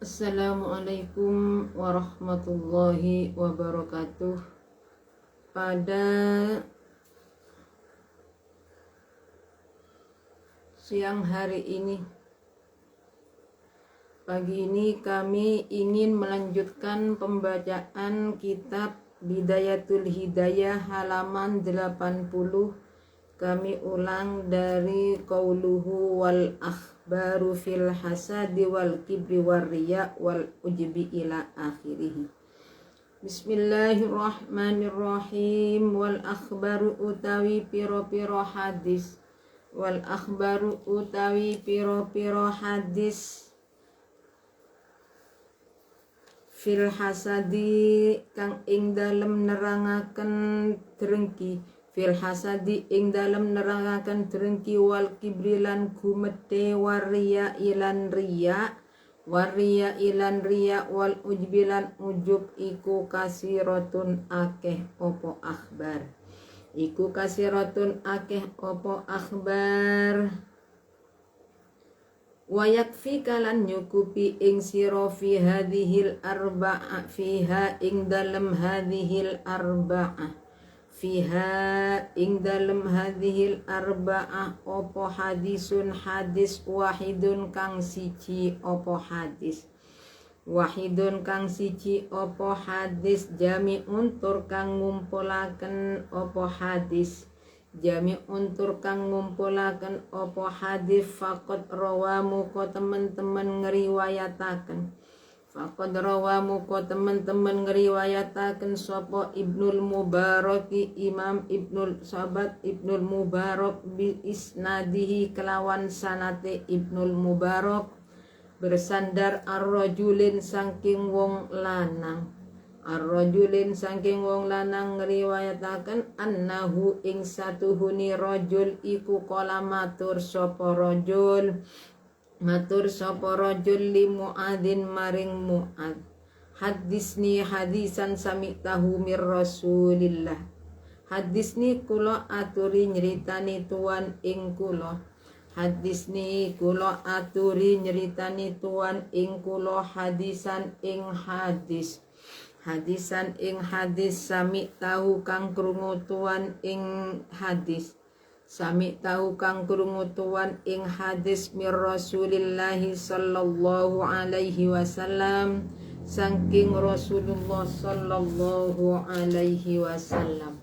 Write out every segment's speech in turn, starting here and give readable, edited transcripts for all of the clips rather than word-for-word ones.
Assalamualaikum warahmatullahi wabarakatuh. Pada siang hari ini, pagi ini kami ingin melanjutkan pembacaan kitab Bidayatul Hidayah halaman 80. Kami ulang dari qauluhu wal akhbaru fil hasadi wal kibri war riya wal ujbi ila akhirih. Bismillahirrahmanirrahim. Wal akhbaru utawi piro-piro hadis. Wal akhbaru utawi piro-piro hadis fil hasadi kang ing dalem nerangaken drengki. Fil hasadi ing dalem nerangaken drengki wal kibrilan gumedhe waria ilan riya wal ujbilan ujub iku kasiratun akeh opo akhbar. Iku kasiratun akeh opo akhbar. Wayakfi kalan nyukupi ing sira fi hadhil arba'a fiha ing dalem hadhil arba'ah. Fiha ing dalem hadhil arba'ah opo hadisun hadis wahidun kang siji opo hadis. Wahidun kang siji opo hadis jami'un tur kang ngumpulaken opo hadis. Jami'un tur kang ngumpulaken opo hadis faqad rawamu ko temen-temen ngriwayataken. Faqad rawamu ko temen-temen ngriwayataken sapa Ibnul Mubarak, Imam Ibnul Sahabat Ibnul Mubarak bi isnadihi kelawan sanate Ibnul Mubarak bersandar ar-rajulin saking wong lanang. Ar-rajulin saking wong lanang ngriwayataken annahu ing satuhuni rajul iku kala matur sapa rajul li Mu'adzin maring Mu'adz. Hadisni hadisan sami'tahu mir Rasulillah. Hadisni kula aturi nyritani tuan ing kula. Hadisni kula aturi nyritani tuan ing kula hadisan ing hadis. Hadisan ing hadis sami'tahu kang krungu tuan ing hadis. Sami tahu kang krungu tuan ing hadis mir Rasulillah sallallahu alaihi wasallam saking Rasulullah sallallahu alaihi wasallam.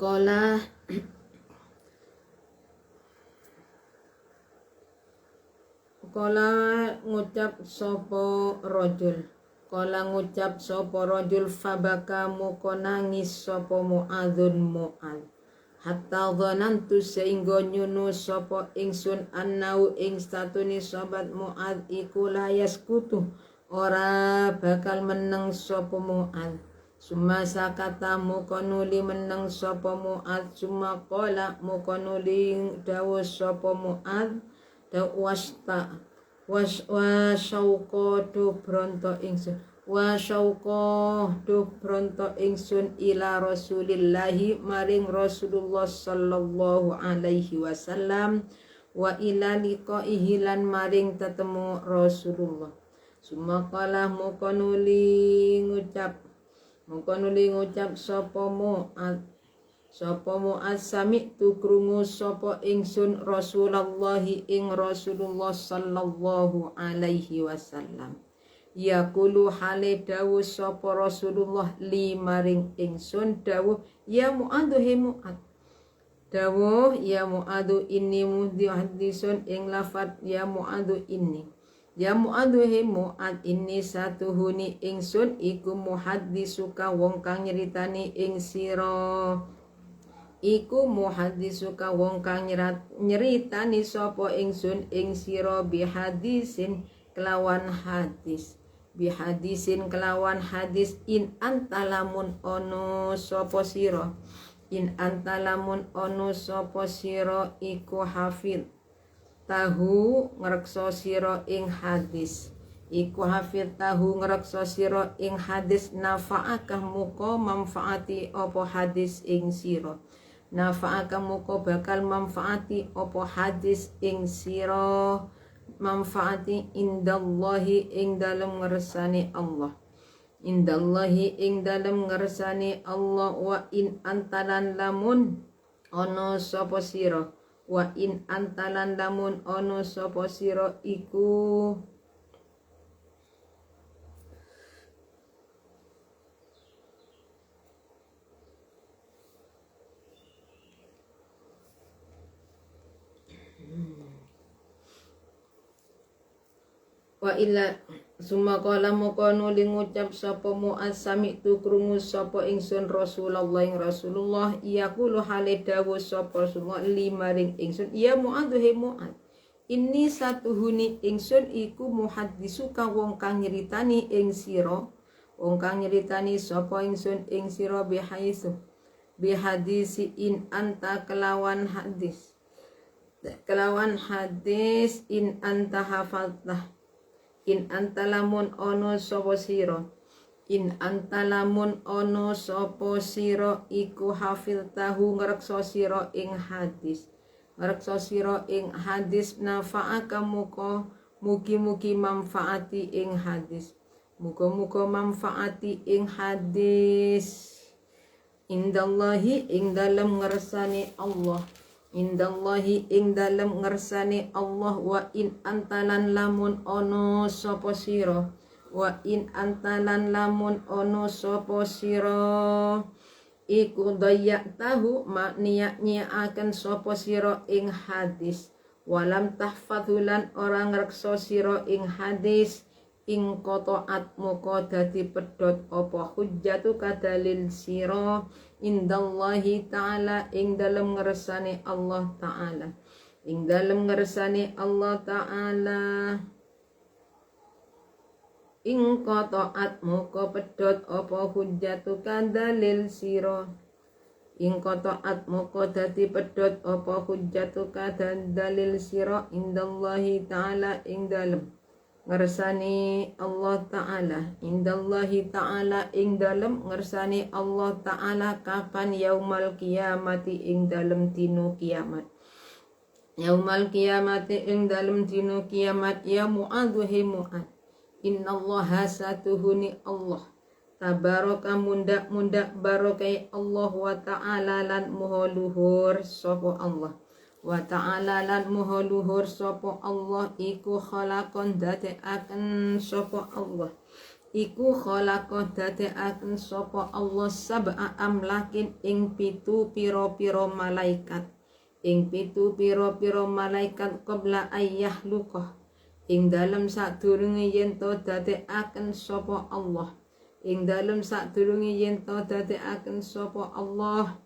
Qala ngucap sapa rajul. Qala ngucap sapa rajul fabaka muko nangis sapa Mu'adzun Mu'adz. Hatta dhanantu sehingga nyunu sapa ingsun annau ing statune sobat Mu'adz iku layas kutu ora bakal meneng sapa Mu'adz. Summa sakata mukonuli meneng sapa Mu'adz. Summa qala mukonuli dawuh sapa Mu'adz wasta wasyauqa du bronto ingsun. Wa syauqa duh bronto ingsun ila Rasulillahi maring Rasulullah sallallahu alaihi wasallam wa ila liqaihi lan maring tetemu Rasulullah. Sumakala mukonuli ngucap sapa Mu'adz sami'tu krungu sapa ingsun Rasulullahi ing Rasulullah sallallahu alaihi wasallam. Yaqulu hale dawuh sapa Rasulullah li maring ingsun dawuh ya Mu'adz he Mu'adz. Dawuh ya Mu'adz inni muhaddisun ing lafat ya Mu'adz inni. Ya Mu'adz he Mu'adz inni satuhuni ingsun iku muhaddisuka wong kang nyeritani ing sira. Iku muhaddisuka wong kang nyeritani sapa ingsun ing sira bihadisin kelawan hadis. Bihadisin kelawan hadis in antalamun ono sapa sira. In antalamun ono sapa sira iku hafid tahu ngrekso sira ing hadis. Iku hafid tahu ngrekso sira ing hadis nafa'akah muka manfaati apa hadis ing sira. Nafa'akah muka bakal manfaati apa hadis ing sira manfaati indallahi ing dalem ngersane Allah. Indallahi ing dalem ngersane Allah. Wa in antalan lamun ono sapa sira, wa in antalan lamun ono sapa sira iku wa illa summa qala mukanu li ngucap sapa Mu'adz sami'tu krungu sapa ingsun Rasulullah ing Rasulullah yaqulu hale dawuh sapa Rasulullah limaring ingsun ya Mu'adz he Mu'adz ini satuhuni ingsun iku muhaddisuka wong kang nyeritani ing sira wong kang nyeritani sapa ingsun ing sira bihadisi in anta kelawan hadis in anta hafaltah in antalamun ono sapa sira in antalamun ono sapa sira iku hafiltahu ngreksa sira ing hadis nafa'aka mugi-mugi manfaati ing hadis muga-muga manfaati ing hadis indallahi ing dalem ngersane Allah indallahi ing dalem ngersane Allah wa in antalan lamun ono sapa sira wa in antalan lamun ono sapa sira iku dayak tahu makniya akan sapa sira ing hadis walam tahfadhulan orang ngreksa sira ing hadis ing qataat moko dadi pedhot apa hujjatu kadalil sira indallahi ta'ala ing dalem ngersane Allah ta'ala ing dalem ngersane Allah ta'ala ing qataat moko pedhot apa hujjatu kadalil sira ing qataat moko dadi pedhot apa hujjatu kadalil sira indallahi ta'ala ing dalem ngersani Allah ta'ala indallahi ta'ala ing dalem ngersani Allah ta'ala kapan yaumal kiamati ing dalem dino kiamat yaumal kiamati ing dalem dino kiamat ya Mu'adz he Mu'adz innallaha satuhuni Allah tabaraka mundak barokai Allah wa ta'ala lan muha luhur sapa Allah wa ta'ala lan muha luhur sapa Allah iku khalaqon dadekaken sapa Allah iku khalaqon dadekaken sapa Allah sab'a amlakin ing pitu pira-pira malaikat qabla ayyahluqah ing dalem sadurunge yen to dadekaken sapa Allah ing dalem sadurunge yen to dadekaken sapa Allah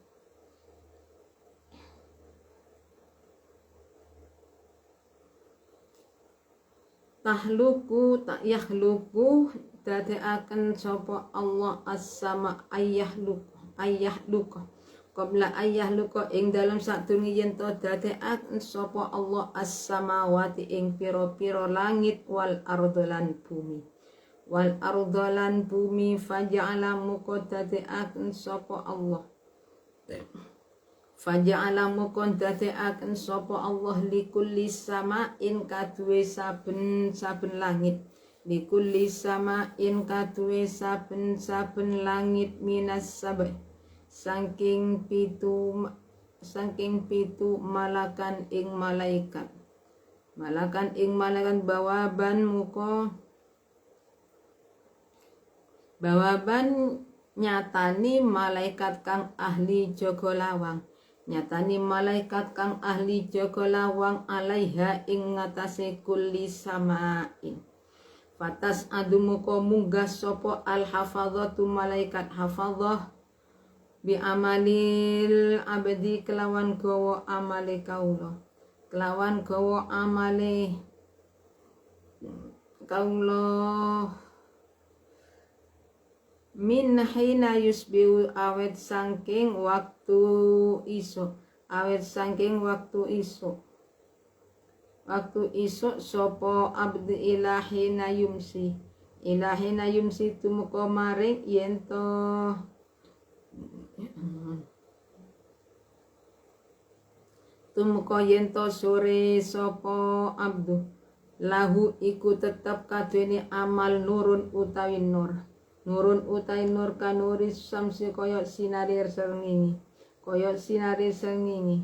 tahluku tak yahluku dadekaken sapa Allah as-sama ayyahluka qabla ayyahluka ing dalem sadurunge yen to dadekaken sapa Allah as-samawati ing pira-pira langit wal ardolan bumi faja'ala muka dadekaken sapa Allah faja'ala mukon dadekaken sapa Allah likulli sama'in kaduwe saben langit likulli sama'in kaduwe saben langit minas sab'i saking pitu malakan ing malaikat bawaban nyatani malaikat kang ahli jaga lawang alaiha ing ngatasé kulli sama'in fatas adumuka munggah sapa al hafadzatu malaikat hafadzah bi amalil abdi kelawan gawa amale kaula min hina yusbihu awet saking waktu isuk sapa abdi ilahina yumsi tumuka maring yento sore sapa abdu lahu iku tetep kadene amal nurun utawi nur kanuri samsi kaya sinari srengenge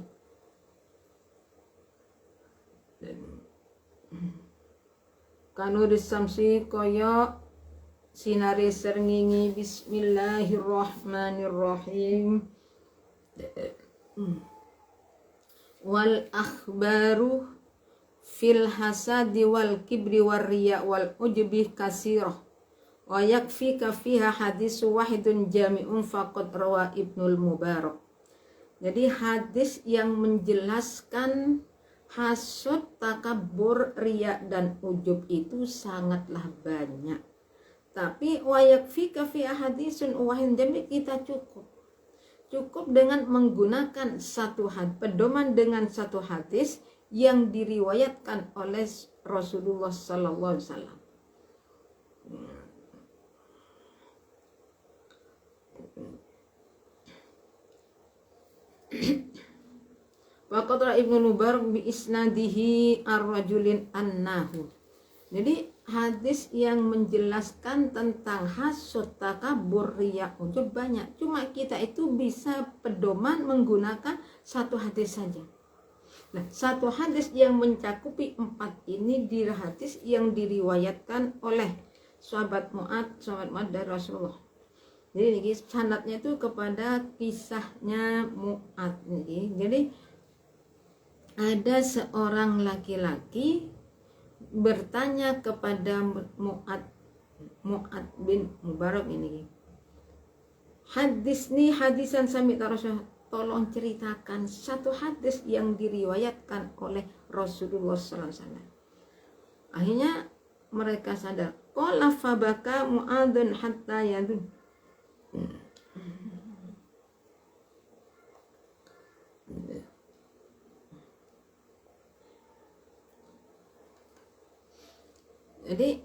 kanuri samsi kaya sinari srengenge. Bismillahirrahmanirrahim. Wal akhbaru fil hasadi wal kibri war riya wal ujbi kasirah wa yakfika fiha hadis wahidun jami'un faqad rawa Ibnul Mubarak. Jadi hadis yang menjelaskan hasud, takabur, riya dan ujub itu sangatlah banyak. Tapi wa yakfika fiha hadisun wahidun jami' kita cukup dengan menggunakan pedoman dengan satu hadis yang diriwayatkan oleh Rasulullah sallallahu alaihi wasallam. Waqatra Ibnu Mubarak bi isnadihi ar-rajulin annahu. Jadi hadis yang menjelaskan tentang hasud, takabur, riya, ujub banyak. Cuma kita itu bisa pedoman menggunakan satu hadis saja. Nah, satu hadis yang mencakupi 4 ini di hadis yang diriwayatkan oleh sahabat Mu'ad dari Rasulullah. Jadi ini sanadnya itu kepada kisahnya Mu'ad. Jadi ada seorang laki-laki bertanya kepada Mu'ad bin Mubarak ini, hadisan sami Rasul, tolong ceritakan satu hadis yang diriwayatkan oleh Rasulullah sallallahu alaihi wasallam. Akhirnya mereka sadar, qala fabaka Mu'adun hatta yadun. Jadi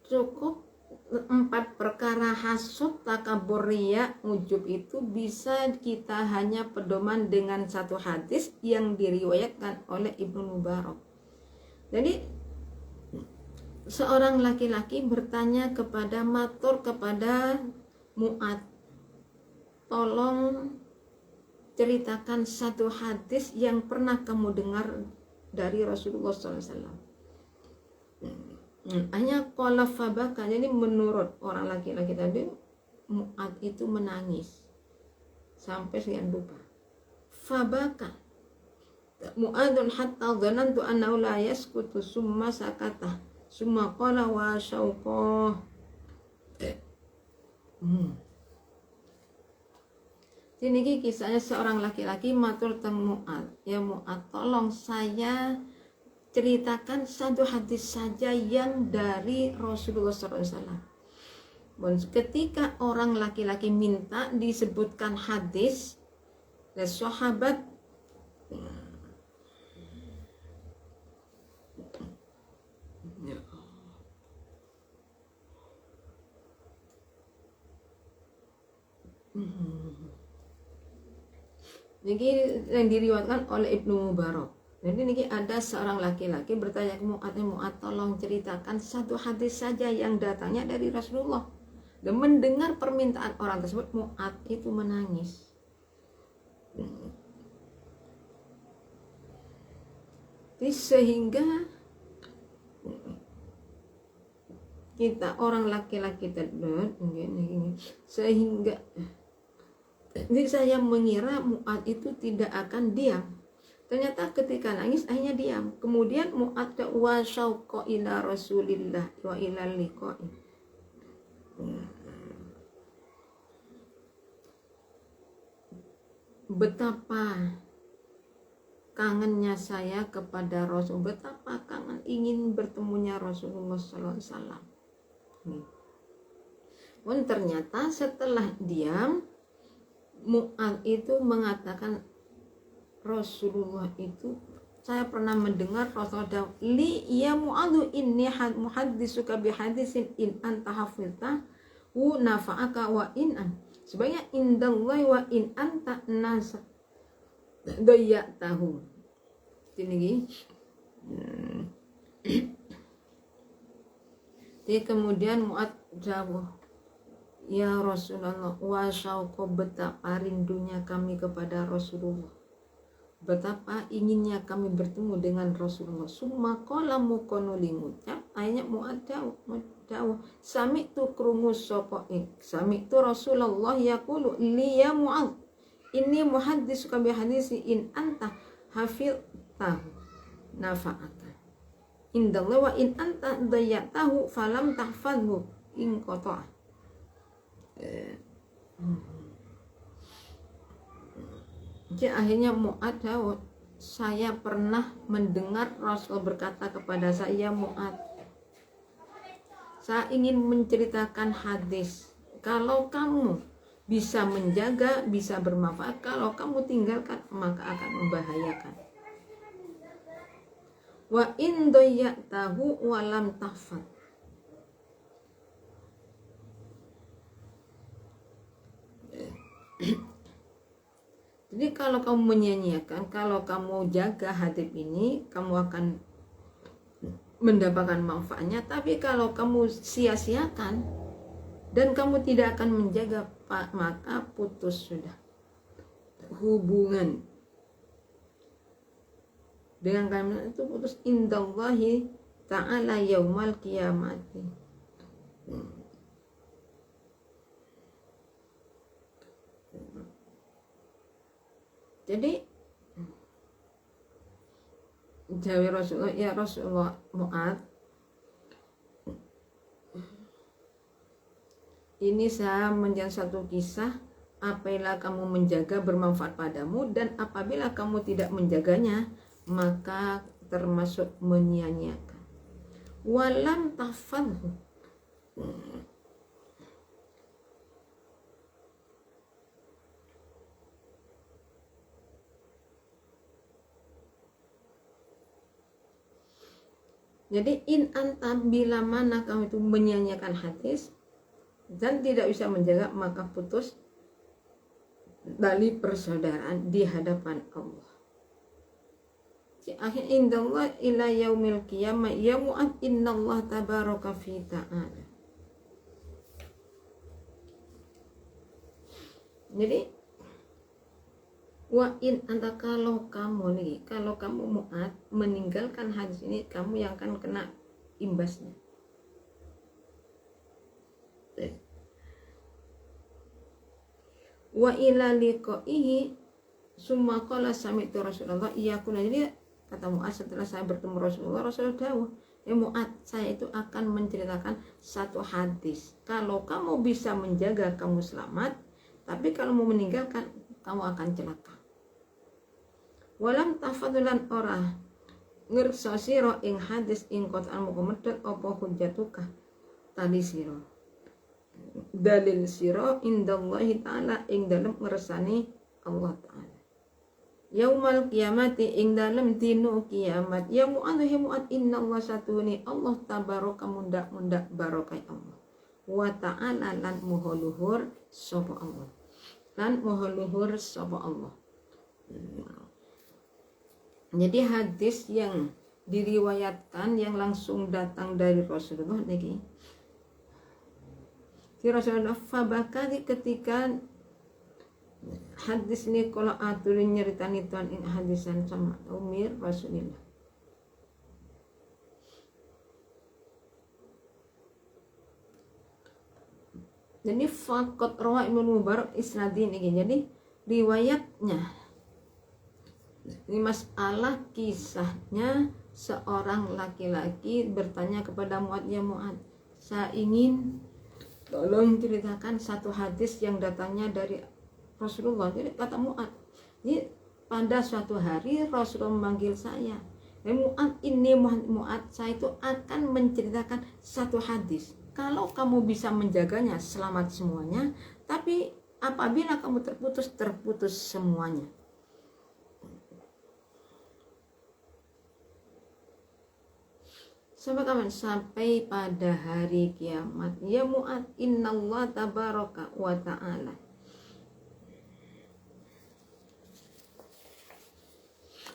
cukup 4 perkara hasud, takabur, riya, ujub itu bisa kita hanya pedoman dengan satu hadis yang diriwayatkan oleh Ibnu Mubarak. Jadi seorang laki-laki bertanya kepada Mu'ad, tolong ceritakan satu hadis yang pernah kamu dengar dari Rasulullah SAW. Hanya qala fabaka. Jadi menurut orang laki-laki tadi, Mu'ad itu menangis sampai sekian rupa. Fabaka Mu'adun hatta dhanantu annahu la yaskutu summa sakata summa qala wa syauqah. Ini kisahnya seorang laki-laki matur teng Mu'ad, ya Mu'ad, tolong saya ceritakan satu hadis saja yang dari Rasulullah SAW. Ketika orang laki-laki minta disebutkan hadis, dan sahabat jadi yang diriwayatkan oleh Ibnu Mubarak. Jadi ini ada seorang laki-laki bertanya ke Mu'ad, tolong ceritakan satu hadis saja yang datangnya dari Rasulullah. Dan mendengar permintaan orang tersebut, Mu'ad itu menangis. Sehingga kita orang laki-laki sehingga jadi saya mengira Mu'ad itu tidak akan diam. Ternyata ketika nangis akhirnya diam. Kemudian Mu'ad wa syauqa ila Rasulillah wa ila liqa'i. Betapa kangennya saya kepada Rasul, betapa kangen ingin bertemunya Rasulullah sallallahu alaihi wasallam. Dan ternyata setelah diam, Mu'ad itu mengatakan, Rasulullah itu, saya pernah mendengar Rasulullah li ya Mu'adhu inni muhaddisuka bihadisin in anta hafidta hu nafa'aka wa in an sebenarnya indallahi wa in anta nasa doya tahu. Ini Jadi kemudian Mu'ad jawab, ya Rasulullah, wa syauqa, betapa rindunya kami kepada Rasulullah, betapa inginnya kami bertemu dengan Rasulullah. Summa qala muqanu limucap, ayatnya Mu'ad jawab, sami'tu krungu sapa sami'tu Rasulullah yaqulu li ya Mu'ad, inni muhadditsuka bi hadisi in anta hafidtahu nafa'aka indallah wa in anta dayyatahu falam tahfadhu in qata'a. Jadi akhirnya Mu'ad jawab, saya pernah mendengar Rasul berkata kepada saya, Mu'ad, saya ingin menceritakan hadis, kalau kamu bisa menjaga, bisa bermanfaat, kalau kamu tinggalkan maka akan membahayakan. Wa in dayyatahu wa lam tahfad. Jadi kalau kamu menyanyiakan, kalau kamu jaga hadis ini, kamu akan mendapatkan manfaatnya. Tapi kalau kamu sia-siakan dan kamu tidak akan menjaga, maka putus sudah hubungan dengan kalimat itu, putus indallahi ta'ala yaumal qiyamati. Jadi jawab Rasulullah, ya Rasulullah, Mu'ad, ini saya menjadi satu kisah, apabila kamu menjaga bermanfaat padamu, dan apabila kamu tidak menjaganya maka termasuk menyia-nyiakan. Walam tahfadhu, jadi in anta, bila mana kamu itu menyia-nyiakan hadis dan tidak bisa menjaga, maka putus tali persaudaraan di hadapan Allah. Akhir indallah ila yaumil qiyamah ya Mu'ad innallah tabaraka fi ta'ala. Jadi wa in anta, kalau kamu nih, kalau kamu Mu'ad meninggalkan hadis ini, kamu yang akan kena imbasnya. Wa ila liqaihi summa qala sami'tu Rasulullah iyakuna. Jadi kata Mu'ad, setelah saya bertemu Rasulullah, Rasulullah dawuh, ya Mu'ad, saya itu akan menceritakan satu hadis, kalau kamu bisa menjaga kamu selamat, tapi kalau mau meninggalkan kamu akan celaka. Walam tafadulan ora ngerso sira ing hadis ing kotaan mukomedot apa hujjatuka tali sira dalil sira indallahi ta'ala ing dalem ngersani Allah ta'ala yaumal kiamati ing dalem dino kiamat. Ya Mu'ad, ya Mu'ad, innallaha satuni Allah tabaraka mundak barokai Allah wa ta'ala lan moho luhur sapa Allah, lan moho luhur sapa Allah. Jadi hadis yang diriwayatkan yang langsung datang dari Rasulullah niki, si Rasulullah fabakali ketika hadis ini kalau aturin nyeritani tuan in hadisan sama umir Rasulullah. Jadi fakot rawa Ibnu Mubarak isnadin ini. Jadi riwayatnya ini masalah kisahnya seorang laki-laki bertanya kepada Mu'ad, ya Mu'ad, saya ingin tolong ceritakan satu hadis yang datangnya dari Rasulullah. Jadi kata Mu'ad, jadi pada suatu hari Rasulullah memanggil saya, ya Mu'ad, ini Mu'ad, saya itu akan menceritakan satu hadis, kalau kamu bisa menjaganya selamat semuanya, tapi apabila kamu terputus semuanya. Sampai kapan? Sampai pada hari kiamat. Ya Mu'ad, innallah tabaraka wa ta'ala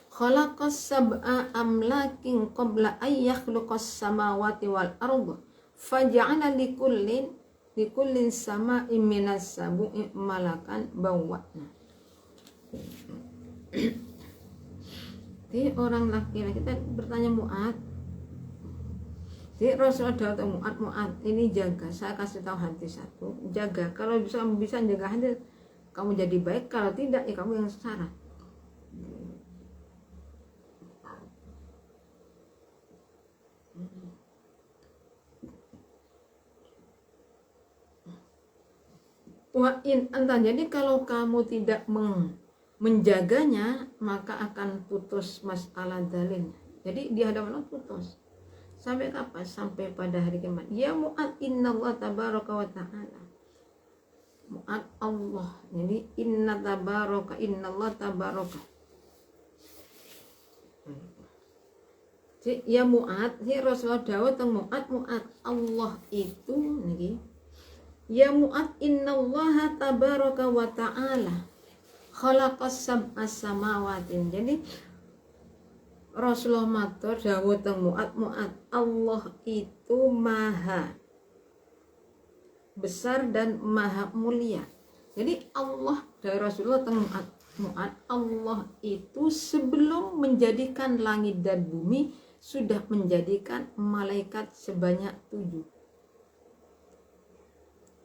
khalaqas sab'a amlakin qabla ay yakhluqas samawati wal arda Faja'ala likullin sama'in minas sabu'i malakan bawwa'na. Jadi orang laki-laki kita bertanya Mu'ad. Jadi Rasulullah tahu Mu'ad ini jaga, saya kasih tahu hadis satu, jaga. Kalau bisa jaga hadis, kamu jadi baik. Kalau tidak, ya kamu yang salah. Wa in anta, jadi kalau kamu tidak menjaganya, maka akan putus masalah dalilnya. Jadi di hadapan Allah putus. Sampai kapan? Sampai pada hari kiamat. Ya Mu'ad, innallah tabaraka wa ta'ala. Mu'ad Allah. Jadi innallah tabaraka. Jadi ya Mu'ad, si Rasulullah Dawud tentang Mu'ad Allah itu nih. Ya Mu'ad, innallaha tabaraka wa ta'ala khalaqas sab'as samawatin. Jadi Rasulullah matur dawuh teng Mu'ad Allah itu maha besar dan maha mulia. Jadi Allah dari Rasulullah teng Mu'ad Allah itu sebelum menjadikan langit dan bumi sudah menjadikan malaikat sebanyak 7.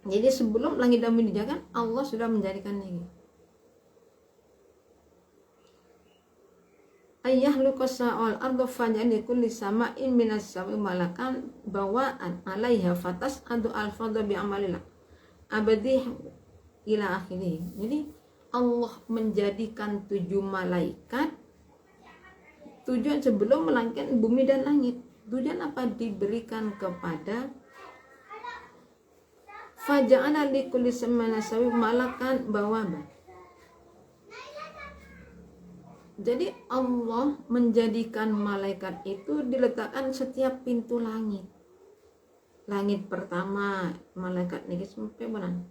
Jadi sebelum langit dan bumi dijadikan, Allah sudah menjadikan ini. Ayah lukosa al ardo fajani kulli sama'in minas sami malakan bawaan alaiha fatas adu al fadha bi amalillah abadi ila akhirih. Jadi Allah menjadikan 7 malaikat, tujuan sebelum melangitkan bumi dan langit. Tujuan apa? Diberikan kepada faja'ana li kulli samana sawi malakan bawaban. Jadi Allah menjadikan malaikat itu diletakkan setiap pintu langit. Langit pertama malaikat ini sampai mana?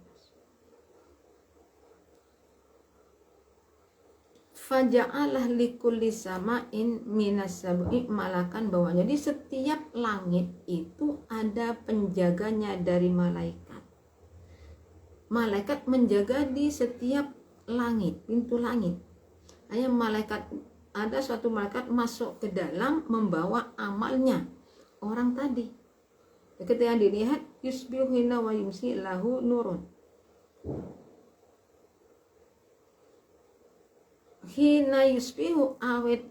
Faja'alah likulli sama'in minas sab'i malakan bawah. Jadi setiap langit itu ada penjaganya dari malaikat. Malaikat menjaga di setiap langit, pintu langit. Hanya ada suatu malaikat masuk ke dalam membawa amalnya orang tadi. Ketika dilihat yusbihu hina wa yumsi lahu nurun. Hina yusbihu awet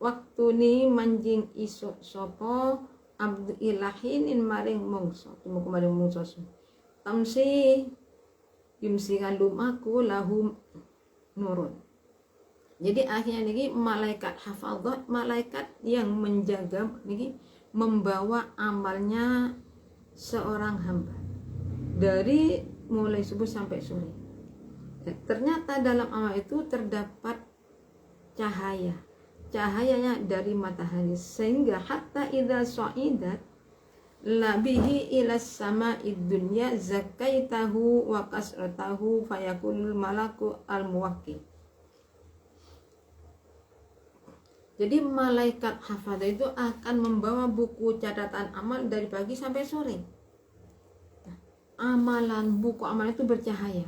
waktu ni manjing isuk sopo abdu ilahinin maring mongso temu kemarin mongso tamsi yumsi kandum aku lahu nurun. Jadi akhirnya ini malaikat hafadzah, malaikat yang menjaga ini membawa amalnya seorang hamba dari mulai subuh sampai sore. Ternyata dalam amal itu terdapat cahayanya dari matahari, sehingga hatta idza sa'idat labihi ila sama'id dunya zakaitahu wa kasratahu fayakulul malaku al-muwakkil. Jadi malaikat hafadzah itu akan membawa buku catatan amal dari pagi sampai sore. Buku amal itu bercahaya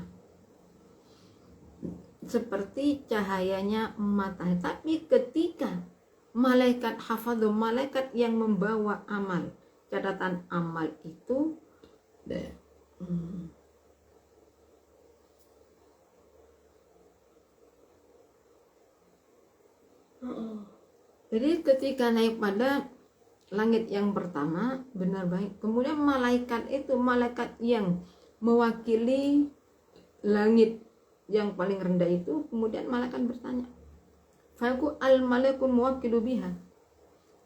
seperti cahayanya matahari. Tapi ketika malaikat hafadzah, malaikat yang membawa amal, catatan amal itu jadi ketika naik pada langit yang pertama benar baik, kemudian malaikat itu malaikat yang mewakili langit yang paling rendah itu, kemudian malaikat bertanya, faku al malakul muwakkilu biha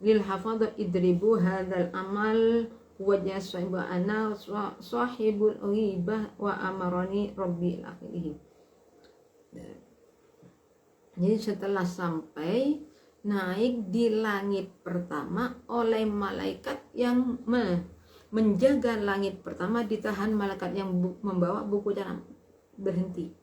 lil hafadha idribu hadzal amal wajah sahibu ana sahibul ghibah wa amarani rabbi akhirih. Jadi setelah sampai naik di langit pertama oleh malaikat yang menjaga langit pertama, ditahan malaikat yang membawa buku dalam, berhenti.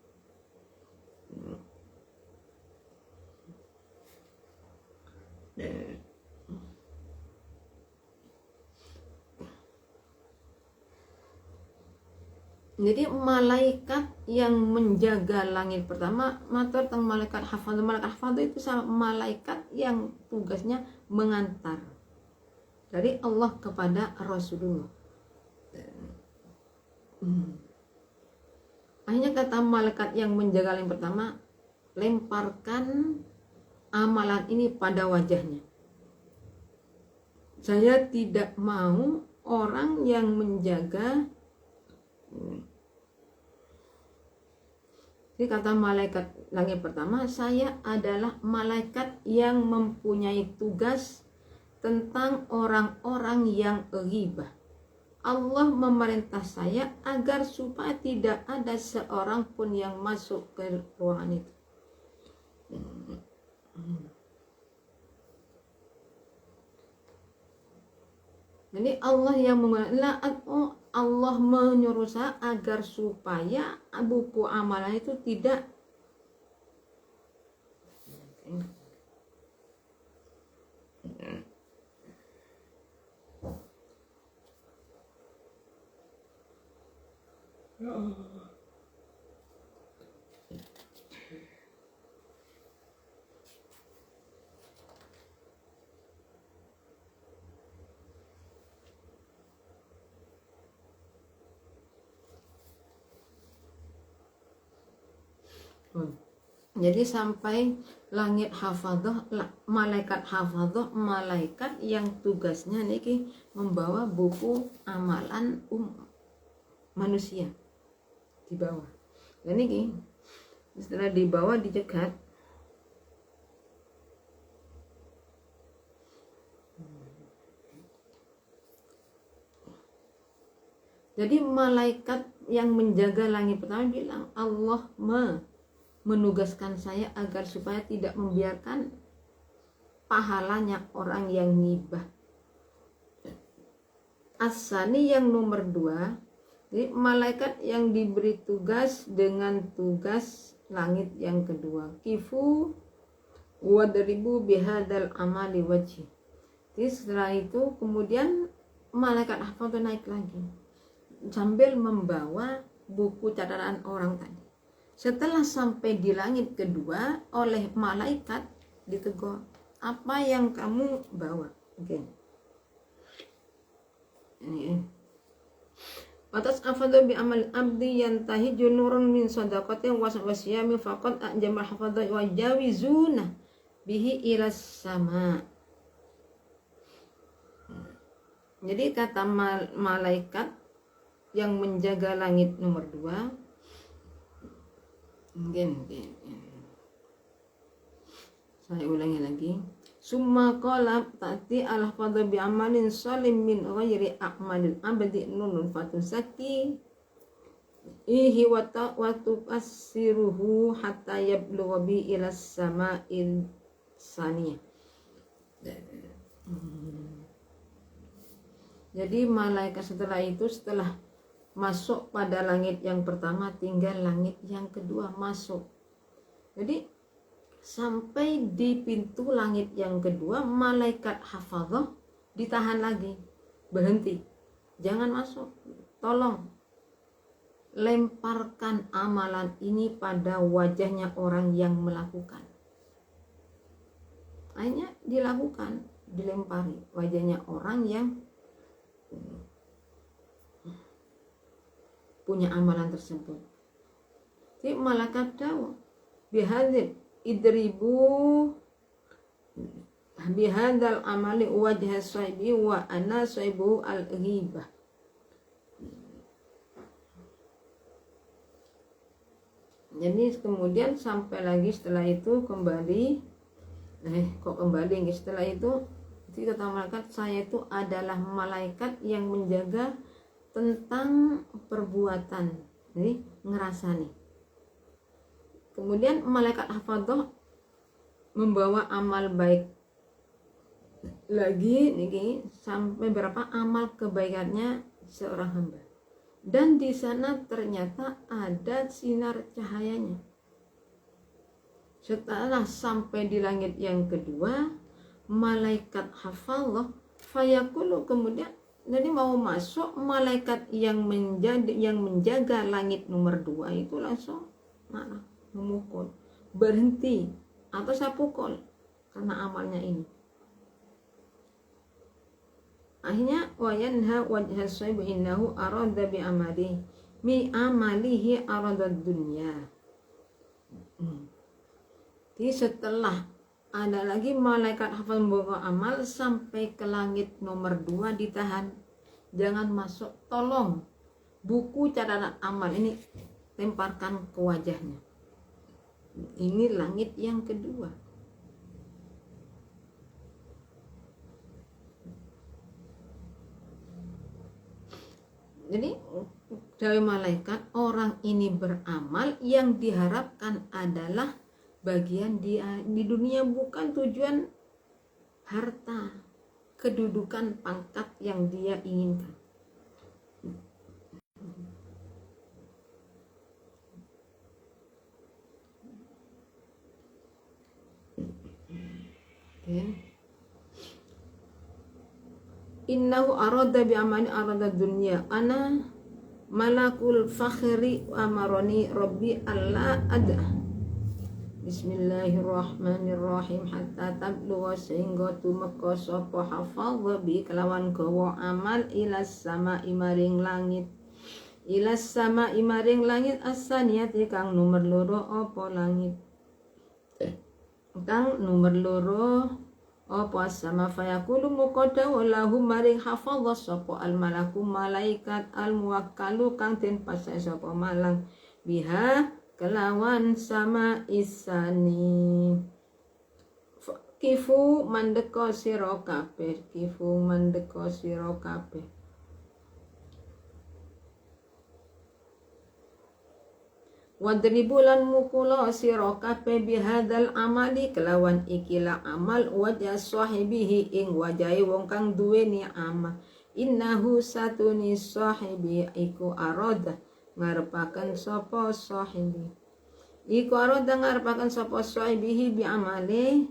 Jadi malaikat yang menjaga langit pertama, matur tentang malaikat hafadz. Malaikat hafadz itu sama malaikat yang tugasnya mengantar dari Allah kepada Rasulullah. Akhirnya kata malaikat yang menjaga langit pertama, lemparkan amalan ini pada wajahnya. Saya tidak mau orang yang menjaga. Jadi kata malaikat langit pertama, saya adalah malaikat yang mempunyai tugas tentang orang-orang yang ghibah. Allah memerintah saya agar supaya tidak ada seorang pun yang masuk ke ruangan itu. Jadi Allah menyuruh saya agar supaya buku amalan itu tidak jadi sampai langit hafadzah, malaikat hafadzah, malaikat yang tugasnya niki membawa buku amalan manusia di bawah. Dan niki setelah dibawa dicegat, jadi malaikat yang menjaga langit pertama bilang, Allah menugaskan saya agar supaya tidak membiarkan pahalanya orang yang ngibah. Asani yang nomor 2, jadi malaikat yang diberi tugas dengan tugas langit yang kedua, kifu wadribu bihadal amali wajhi. Jadi setelah itu kemudian malaikat hafal naik lagi sambil membawa buku catatan orang tadi. Setelah sampai di langit kedua, oleh malaikat ditegur, apa yang kamu bawa? Oke. Ini. Atas afadhu bi amal abdi yantahi junurun min sadaqatin wa siyami faqad ajmal hafadha wa jawizuna bihi ila sama. Jadi kata malaikat yang menjaga langit nomor 2, mungkin saya ulangi lagi. Summa qala ta'ti al-hafadha bi amalin salim min ghairi a'malil abdi nunun fatusaki ihi wa tuqassiruhu hatta yablugha bi ila sama'il saniyah. Jadi malaikat setelah itu, setelah masuk pada langit yang pertama, tinggal langit yang kedua masuk. Jadi sampai di pintu langit yang kedua, malaikat hafadzah ditahan lagi, berhenti, jangan masuk, tolong lemparkan amalan ini pada wajahnya orang yang melakukan. Akhirnya dilakukan, dilempari wajahnya orang yang punya amalan tersebut. Jadi malaikat dawuh bihadzal idribu bihadzal amali wajha sahibi wa ana sahibu al-ghibah. Jadi kemudian sampai lagi setelah itu kembali setelah itu kata malaikat, saya itu adalah malaikat yang menjaga tentang perbuatan, jadi ngerasani. Kemudian malaikat hafadzah membawa amal baik lagi nih, sampai berapa amal kebaikannya seorang hamba, dan di sana ternyata ada sinar cahayanya. Setelah sampai di langit yang kedua, malaikat hafadzah fayaqulu kemudian Jadi mau masuk, malaikat yang menjaga langit nomor 2 itu langsung marah, memukul, berhenti atau saya pukul karena amalnya ini. Akhirnya wayanha wajha sahib innahu arada bi amalihi arada dunya. Jadi setelah ada lagi malaikat hafal membawa amal sampai ke langit nomor 2 ditahan, jangan masuk, tolong buku catatan amal ini lemparkan ke wajahnya. Ini langit yang kedua. Jadi dari malaikat, orang ini beramal yang diharapkan adalah bagian dia di dunia, bukan tujuan harta, kedudukan, pangkat yang dia inginkan. Innahu arada bi amali arada dunya ana malakul fakhri amaroni rabbi alla ada. Bismillahirrahmanirrahim hatta tablugha sehingga tumeka sapa hafadha bi kelawan gawa amal ilas sama imaring langit, ilas sama imaring langit asaniyati kang nomor loro apa langit kang nomor loro apa sama fayaqulu muqadda wallahu maring hafadha sapa al malaku malaikat al muwakkalu kang den pasai sapa malang biha kelawan sama isani. Kifu mandeko sira kabeh, kifu mandeko sira kabeh. Wadribu lan mukula sira kabeh bihadzal amali kelawan ikilah amal wajah sahibihi ing wajahe wong kang duweni amal. Innahu satuni sahibi iku arada ngarepaken sapa sahibi, iku arada ngarepaken sapa sahibihi bi amali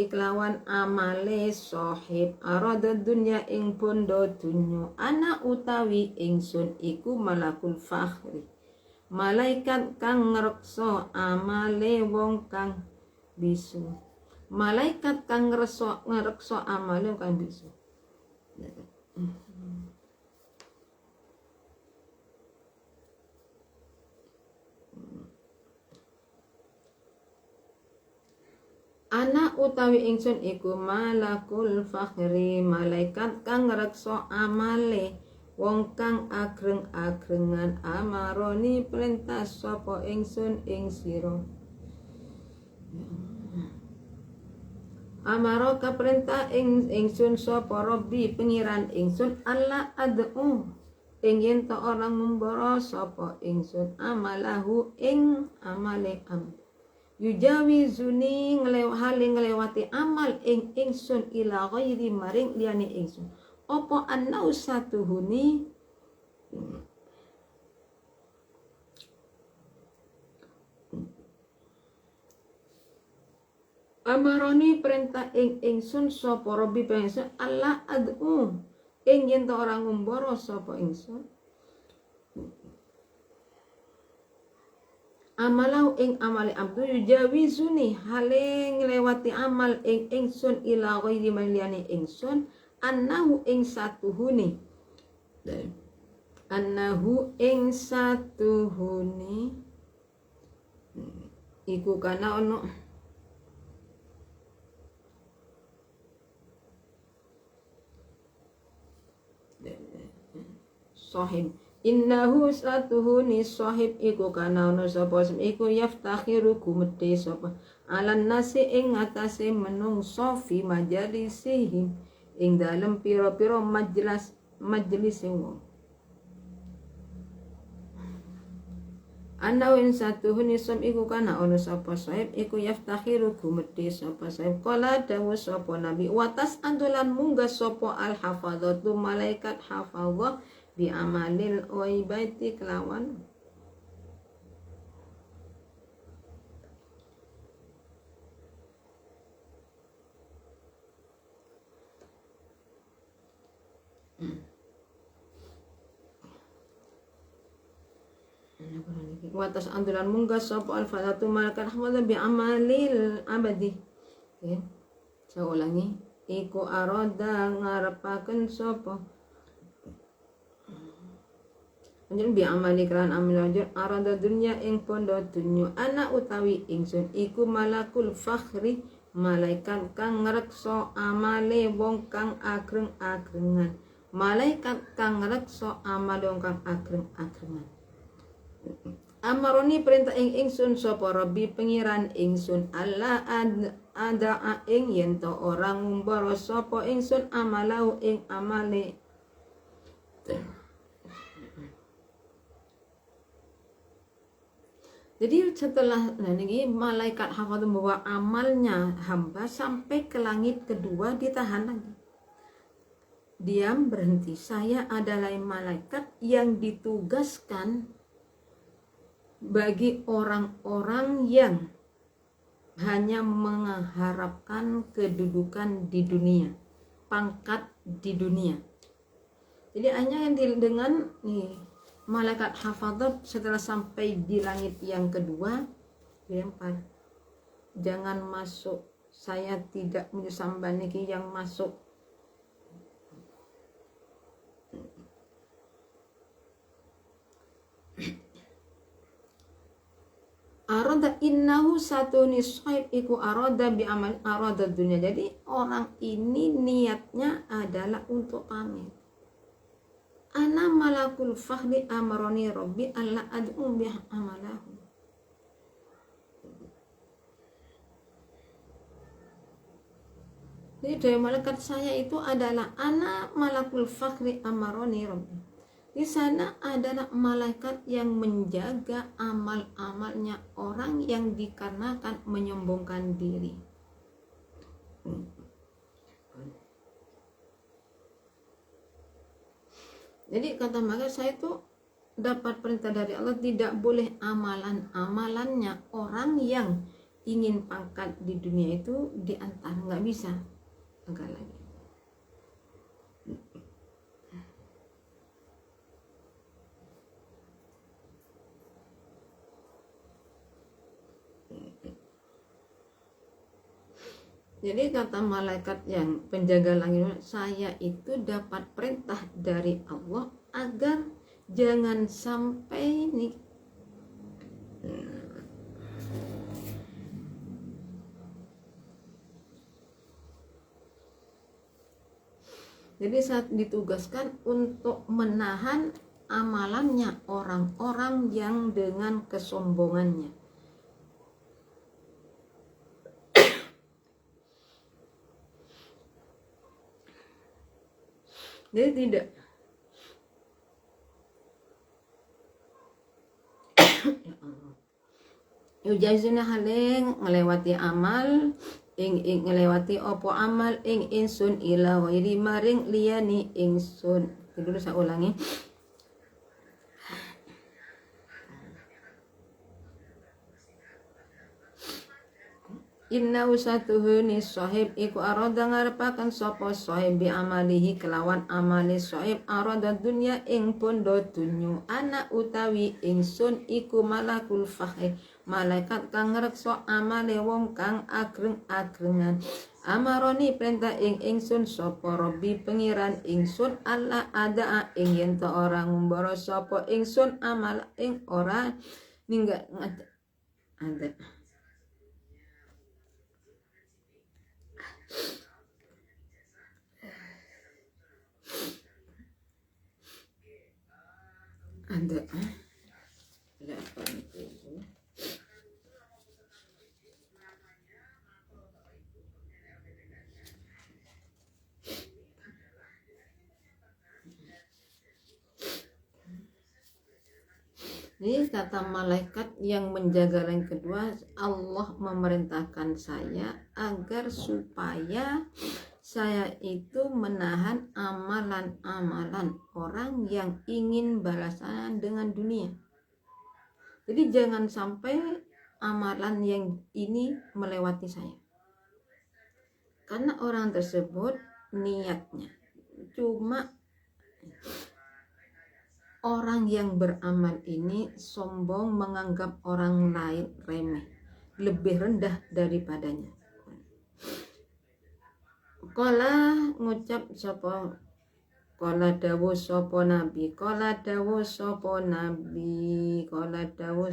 kelawan amale sahib arada dunya ing bondo dunya. Ana utawi ingsun iku malakul fakhri, malaikat kang ngreksa amale wong kang bisu, malaikat kang ngreksa amale wong kang bisu. Ana utawi ingsun iku malakul fakhri, malaikat kang ngreksa amale wong kang agreng-agrengan amaroni perintah sapa ingsun ing sira. Amaro ka perintah ingsun sapa Rabbi pengiran ingsun Allah ad'u ing yen ta orang membara sapa ingsun amalahu ing amale am. Yujawizuni ngelewati amal ing ingsun ila ghairi maring liyane ingsun. Apa annau satuhuni amaroni perintah ing ingsun sapa Rabbi pengen Allah ad'u ing yen ta orang ngumbara sapa ingsun amalau ing amale abdu yujawizuni hale nglewati amal ing ingsun ila ghairi maliyane ingsun annahu ing satuhuni iku kana ono sahib. Innahu satuhuni sahib iku kana ono sapa iku yaftakhiru gumedhe sapa alan nasi ing atase menungso fi majalisihim ing dalem pira-pira majelis wong. Anawin satuhuni som iku kana ono sapa sahib iku yaftakhiru gumedhe sapa sahib kala dawu sapa nabi watas andulan munggah sapa al hafadzatu malaikat hafadzah bi amalil waibati kelawan Watas antulan munggah sapa al-fatatu malaikat rahmatan bi amalil abadi. Okay. Saya ulangi. Iku aroda ngarepaken sapa anjen bi amali kelan amal lanjut aroda dunya ing pondo dunyo ana utawi ingsun iku malakul fakhri malaikat kang ngreksa amale wong kang agreng-agrengan malaikat kang ngreksa amale wong kang agreng-agrengan. Amaroni perintah ing ingsun sapa Rabbi pengiran ingsun Allah ada ing yen to orang ngumbara sapa ingsun amalau ing amale. Jadi setelah ini malaikat hafal membawa amalnya hamba sampai ke langit kedua ditahan lagi. Diam berhenti. Saya adalah malaikat yang ditugaskan bagi orang-orang yang hanya mengharapkan kedudukan di dunia, pangkat di dunia. Jadi hanya dengan nih malaikat hafadzah setelah sampai di langit yang kedua dilempar. Jangan masuk, saya tidak menyusambah niki yang masuk. Aroda innahu satuni sahib iku aroda bi amal aroda dunia. Jadi orang ini niatnya adalah untuk pamer. Ana malakul fakhri amaroni rabbi alla ad'u bi amalahu. Jadi dari malaikat saya itu adalah ana malakul fakhri amaroni rabbi. Di sana adalah malaikat yang menjaga amal-amalnya orang yang dikarenakan menyombongkan diri. Jadi kata malaikat saya itu dapat perintah dari Allah tidak boleh amalan-amalannya orang yang ingin pangkat di dunia itu diantar, nggak bisa, enggak lagi. Jadi kata malaikat yang penjaga langit, saya itu dapat perintah dari Allah agar jangan sampai nih jadi saat ditugaskan untuk menahan amalannya orang-orang yang dengan kesombongannya. Jadi tidak Yujazuna haleng ngelewati amal ing ngelewati opo amal ing insun ila wairi maring liyani insun. Dulu saya ulangi. Inna usatuhuni sahib iku aroda ngarepaken sapa sahib bi amalihi kelawan amali sahib aroda dunya ing pondo dunyo ana utawi ingsun iku malakul fakhri malaikat kang ngreksa amale wong kang agreng-agrengan. Amaroni perintah ing ingsun sapa Rabbi pengiran ingsun Allah ada ing yen ta ora ngumbara sapa ingsun amal ing ora ninggal ada. Ada 80. Ini kata malaikat yang menjaga langit kedua, Allah memerintahkan saya agar supaya saya itu menahan amalan-amalan orang yang ingin balasan dengan dunia. Jadi jangan sampai amalan yang ini melewati saya. Karena orang tersebut niatnya cuma orang yang beramal ini sombong, menganggap orang lain remeh, lebih rendah daripadanya. Kala ngucap sapa, kala dawuh sapa nabi, kala dawuh sapa nabi, kala dawuh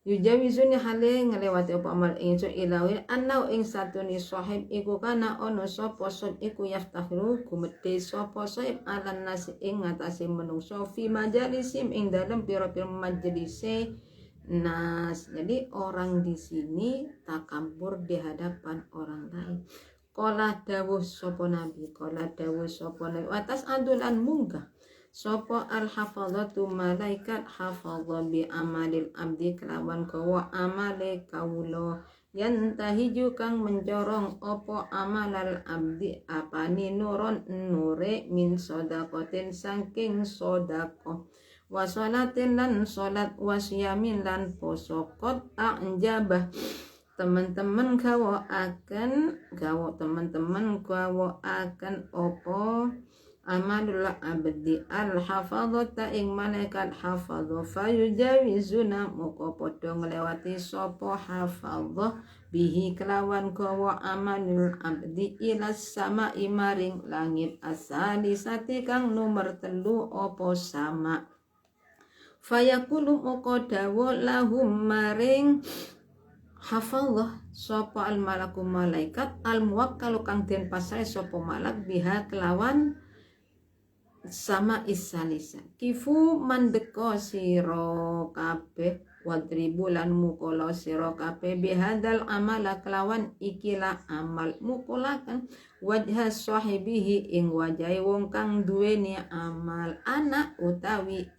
yujawizuni hale ngelewati apa amal ingsun ilawi anau ing satuni sahib iku kana ono sapa sahib iku yaftakhiru gumedhe sapa sahib alan nasi ing ngatasi menungso fi majalisim ing dalem pira-pira majelise nas. Jadi orang di sini takabur di hadapan orang lain. Qala dawuh sapa nabi, qala dawuh sapa nabi atas adulan munggah sopo al-hafadhatu malaikat hafadha bi amalil abdi kelawan gawa amale kawula yantahiju kang mencorong opo amalal abdi apani nuron nure min sodakotin saking sodako wasolatin lan solat wasyamin lan posokot a'jabah teman-teman gawa akan opo amalul abdi al-hafadhata ing malaikat hafadha fayujawizuna moko padha nglewati sapa hafadha bihi kelawan gawa amalul abdi ilas sama maring langit asali sati kang nomor 3 apa sama fayaqulu moko dawa lahum maring hafadhah sapa al malaku malaikat al muwakkalu kang den pasrahe sapa malak biha kelawan sama isalisa kifu mandeko siro kabeh wadribu lan mukolo siro kabeh bihadal amala kelawan ikilah amal mukolakan wajha sahibihi ing wajai wong kang duweni amal ana utawi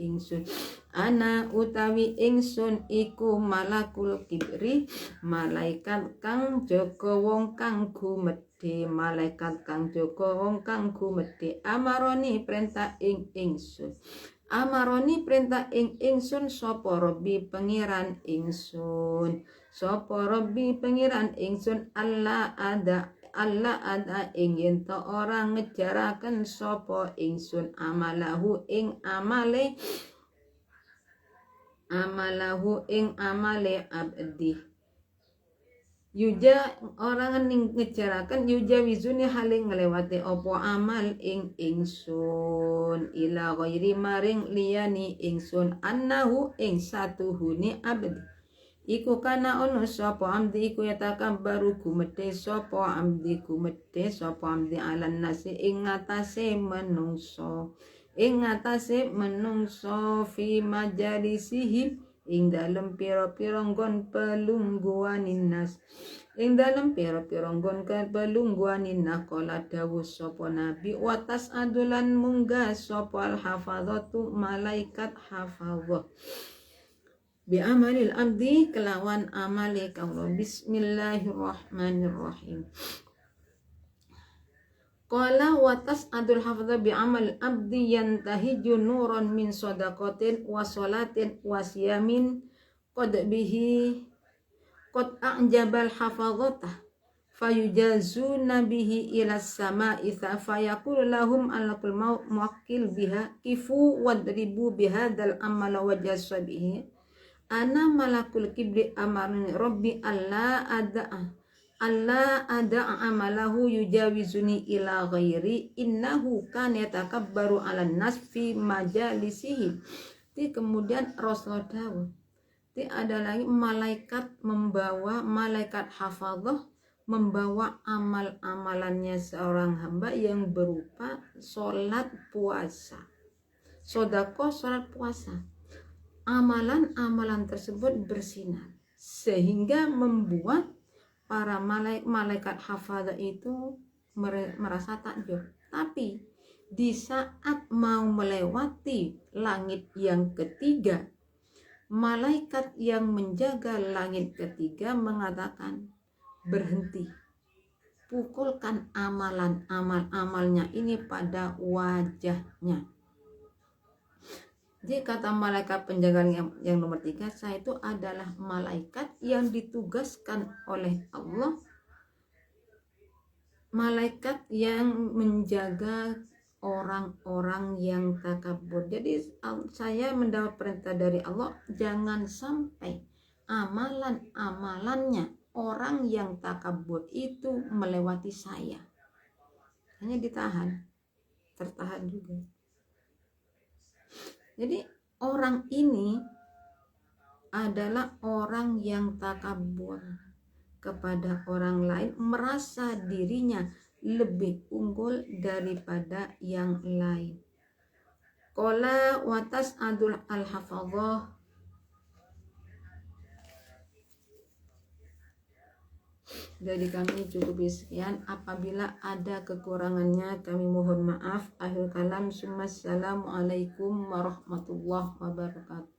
ingsun iku malakul kibri malaikat kang jaga wong kang gumedhe malaikat kang jaga wong kang gumedhe amaroni perintah ing ingsun sapa Rabbi pengiran ingsun Allah ada ing yen to orang ngejaraken sapa ingsun amalahu ing amale abdi yuja orang ngejaraken yuja wizuni haling ngelewati opo amal ing ingsun ila ghairi maring liyani ingsun annahu ing satuhuni abdi iku kana ono sapa amdi iku yatakabbaru gumedhe sapa amdi alan nasi ing ngatasé menungso fi majalisihim ing dalem pira-pira nggon pelungguhaning nas kala dawuh sapa nabi watas adulan munggah sapa al hafadhatu malaikat hafadhah bi amalil abdi kelawan amale kawula bismillahirrahmanirrahim qala watas adul hafadha bi amal abdi yantahiju nuran min sadaqatin wa salatin wa siyamin qad a'jabal hafadhatah fayujazuna bihi ila samai fayaqulu lahum alakul muwakkil biha kifu wadribu bihadzal amal wa jasabihi ana malakul kibri amarni rabbi Allah ada amalahu yujawizuni ila ghairi innahu kana yatakabbaru 'alan nas fi majalisihi. Kemudian Rasulullah dawuh ada lagi malaikat hafadhah membawa amal-amalannya seorang hamba yang berupa sholat puasa sedekah sholat puasa. Amalan-amalan tersebut bersinar sehingga membuat para malaikat hafadha itu merasa takjub. Tapi di saat mau melewati langit yang ketiga, malaikat yang menjaga langit ketiga mengatakan, berhenti, pukulkan amalnya ini pada wajahnya. Jadi kata malaikat penjaga yang nomor 3, saya itu adalah malaikat yang ditugaskan oleh Allah malaikat yang menjaga orang-orang yang takabur. Jadi saya mendapat perintah dari Allah, jangan sampai amalan-amalannya orang yang takabur itu melewati saya. Hanya tertahan juga. Jadi orang ini adalah orang yang takabur kepada orang lain, merasa dirinya lebih unggul daripada yang lain. Qala wa tas'adul al-hafadhah. Dari kami cukup sekian. Apabila ada kekurangannya kami mohon maaf. Akhir kalam. Assalamualaikum warahmatullahi wabarakatuh.